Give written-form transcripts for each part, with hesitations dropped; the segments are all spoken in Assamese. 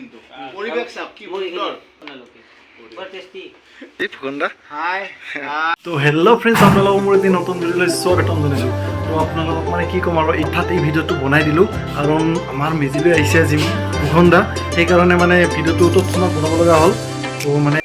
কিন্তু পৰিবেশ চাওক কি সুন্দৰ আপোনালোকে বৰ টেষ্টি এই ফুকনদা হাই তো হেল্ল' ফ্ৰেণ্ডছ আপোনালোকক মোৰ এটি নতুন ভিডিঅ'লৈ স্বাগতম জনাইছোঁ তো আপোনালোকক মানে কি ক'ম আৰু ইঠাত এই ভিডিঅ'টো বনাই দিলোঁ কাৰণ আমাৰ মেজিলৈ আহিছে আজি ফুকনদা সেইকাৰণে মানে ভিডিঅ'টো তৎক্ষণাত বনাব লগা হ'ল তো মানে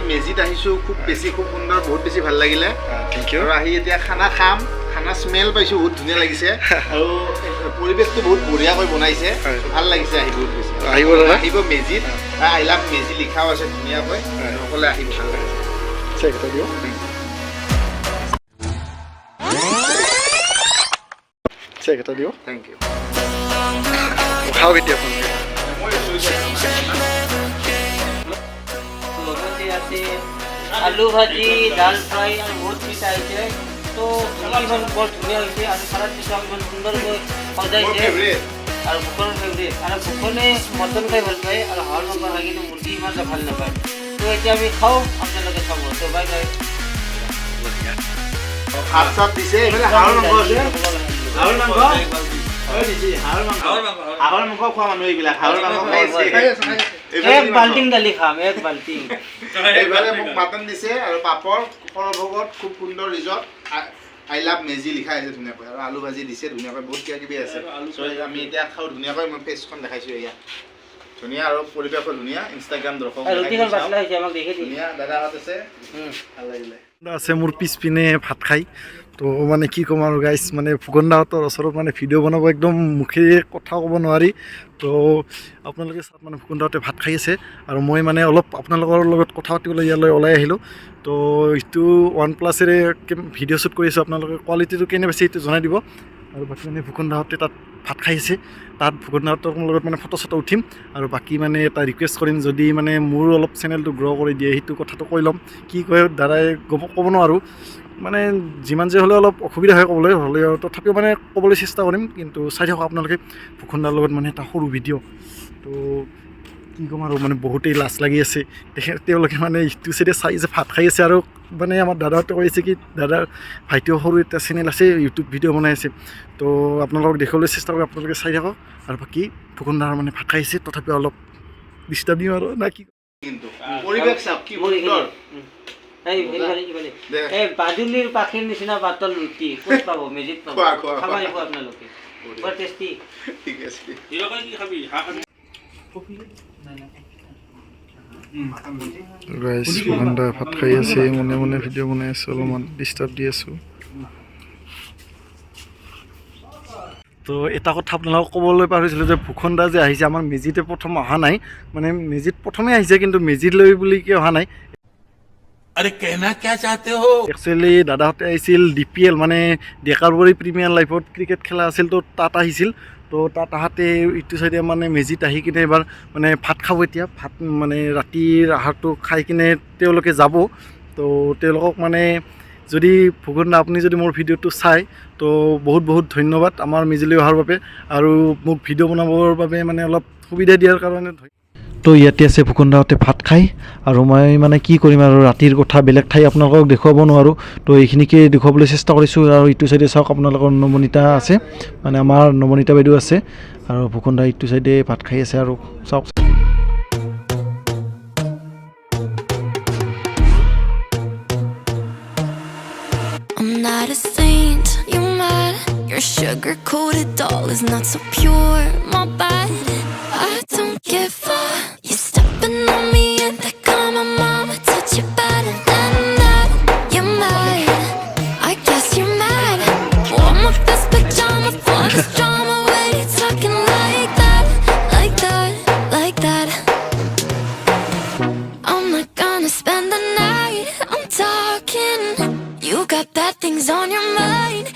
মেজিত আহিছোঁ খুব বেছি খুব সুন্দৰ বহুত বেছি ভাল লাগিলে থেংক ইউ আৰু আহি এতিয়া খানা খাম খানা স্মেল পাইছোঁ বহুত ধুনীয়া লাগিছে আৰু পৰিৱেশটো বহুত বঢ়িয়াকৈ বনাইছে ভাল লাগিছে আহি বহুত বেছি আহিব মেজিত আই লাভ মেজি লিখাও আছে ধুনীয়াকৈ সকলোৱে আহিব ভাল লাগিছে চেক এটা দিওঁ চেক এটা দিওঁ থেংক ইউ খাওঁ কেতিয়া ফোন आलू भाजी दाल फ्राई और बहुत चीज आई है तो इवन बहुत धुनिया होइছে আর সারা চীজ ইমান সুন্দর করে সজাইছে আর ভুকন ফেভারিট আর ভুকনে মটন খাই ভাল পায় আর হাড় মাংস খাই কিন্তু মুরগি মাছ ভাল না পায় তো এটা আমি খাও আপনাদের খাবো তো বাই বাই ভাত সাত দিছে এখানে হাড় মাংস আছে হাড় মাংস ওই দিছি হাড় মাংস খোৱা মানুহ এইবিলাক হাড় মাংস খাইছে এক বালটিং দালি খাম এক বালটিং এইবারে মোক মাটন দিছে আৰু পাপৰ সৰভগত খুব সুন্দৰ ৰিজৰ্ট আই লাভ মেজি লিখা আছে ধুনীয়াকৈ আৰু আলু ভাজি দিছে ধুনীয়াকৈ বহুত কিবা কিবি আছে আমি এতিয়া খাওঁ ধুনীয়াকৈ মই পেজখন দেখাইছোঁ এয়া ধুনীয়া আৰু পৰিৱেশো ধুনীয়া ইনষ্টাগ্ৰাম দৰ্শক ধুনীয়া দাদাহঁত আছে ভাল লাগিলে আছে মোৰ পিছপিনে ভাত খাই তো মানে কি ক'ম আৰু গাইছ মানে ফুকনদাহঁতৰ ওচৰত মানে ভিডিঅ' বনাব একদম মুখেৰে কথা ক'ব নোৱাৰি তো আপোনালোকে চাওক মানে ফুকনদাহঁতে ভাত খাই আছে আৰু মই মানে অলপ আপোনালোকৰ লগত কথা পাতিবলৈ ইয়ালৈ ওলাই আহিলোঁ তো এইটো OnePlus-এৰে ভিডিঅ' শ্বুট কৰিছোঁ আপোনালোকে কোৱালিটিটো কেনে পাইছে এইটো জনাই দিব আৰু বাকী মানে ফুকনদাহঁতে তাত ভাত খাই আছে তাত ফুকনদাহঁতৰ লগত মানে ফটো চটো উঠিম আৰু বাকী মানে এটা ৰিকুৱেষ্ট কৰিম যদি মানে মোৰ অলপ চেনেলটো গ্ৰ' কৰি দিয়ে সেইটো কথাটো কৈ ল'ম কি কয় দাদাই ক'ব নোৱাৰোঁ মানে যিমান যে হ'লেও অলপ অসুবিধা হয় ক'বলৈ হ'লেও তথাপিও মানে ক'বলৈ চেষ্টা কৰিম কিন্তু চাই থাকক আপোনালোকে ফুকনদাৰ লগত মানে এটা সৰু ভিডিঅ' তো কি ক'ম আৰু মানে বহুতেই লাজ লাগি আছে তেওঁলোকে মানে ইটো চাইডে চাই যে ভাত খাই আছে আৰু মানে আমাৰ দাদাহঁতে কৈ আছে কি দাদাৰ ভাইটিও সৰু এটা চেনেল আছে ইউটিউব ভিডিঅ' বনাই আছে তো আপোনালোকক দেখাবলৈ চেষ্টা কৰি আপোনালোকে চাই থাকক আৰু বাকী ফুকনদাৰ মানে ভাত খাই আছে তথাপিও অলপ ডিষ্টাৰ্ব দিওঁ আৰু না কি কিন্তু পৰিৱেশ চাওক কি সুন্দৰ এই বাজুলিৰ পাখিৰ নিচিনা পাতল ৰুটি ক'ত পাব মেজিত পাব খাব লাগিব আপোনালোকে বৰ টেষ্টি ঠিক আছে গাইছ ফুকনদা ভাত খাই আছে মনে মনে ভিডিঅ' বনাই আছোঁ অলপমান ডিষ্টাৰ্ব দি আছোঁ তো এটা কথা আপোনালোকক ক'বলৈ পাহৰিছিলোঁ যে ফুকনদা যে আহিছে আমাৰ মেজিতে প্ৰথম অহা নাই মানে মেজিত প্ৰথমে আহিছে কিন্তু মেজিলৈ বুলি কি অহা নাই अरे कहना क्या चाहते हो একচুৱেলি দাদাহঁতে আহিছিল DPL মানে ডেকাৰবৰী প্ৰিমিয়াৰ লাইফত ক্ৰিকেট খেলা আছিল তো তাত আহিছিল তো তাত আহাতে ইটো চাইডে মানে মেজিত আহি কিনে এবাৰ মানে ভাত খাব এতিয়া ভাত মানে ৰাতিৰ আহাৰটো খাই কিনে তেওঁলোকে যাব তো তেওঁলোকক মানে যদি ফুকনদা আপুনি যদি মোৰ ভিডিঅ'টো চাই তো বহুত বহুত ধন্যবাদ আমাৰ মেজিলৈ অহাৰ বাবে আৰু মোক ভিডিঅ' বনাবৰ বাবে মানে অলপ সুবিধা দিয়াৰ কাৰণে তো ইয়াতে আছে ফুকনদাহঁতে ভাত খাই আৰু মই মানে কি কৰিম আৰু ৰাতিৰ কথা বেলেগ ঠাই আপোনালোকক দেখুৱাব নোৱাৰোঁ তো এইখিনিকে দেখুৱাবলৈ চেষ্টা কৰিছোঁ আৰু ইটো চাইডে চাওক আপোনালোকৰ নমনিতা আছে মানে আমাৰ নমনিতা বাইদেউ আছে আৰু ফুকনদা ইটো চাইডে ভাত খাই আছে আৰু চাওক I'm not a saint, you mad? Your sugar-coated doll is not so pure, my bad. I don't give a Things on your mind.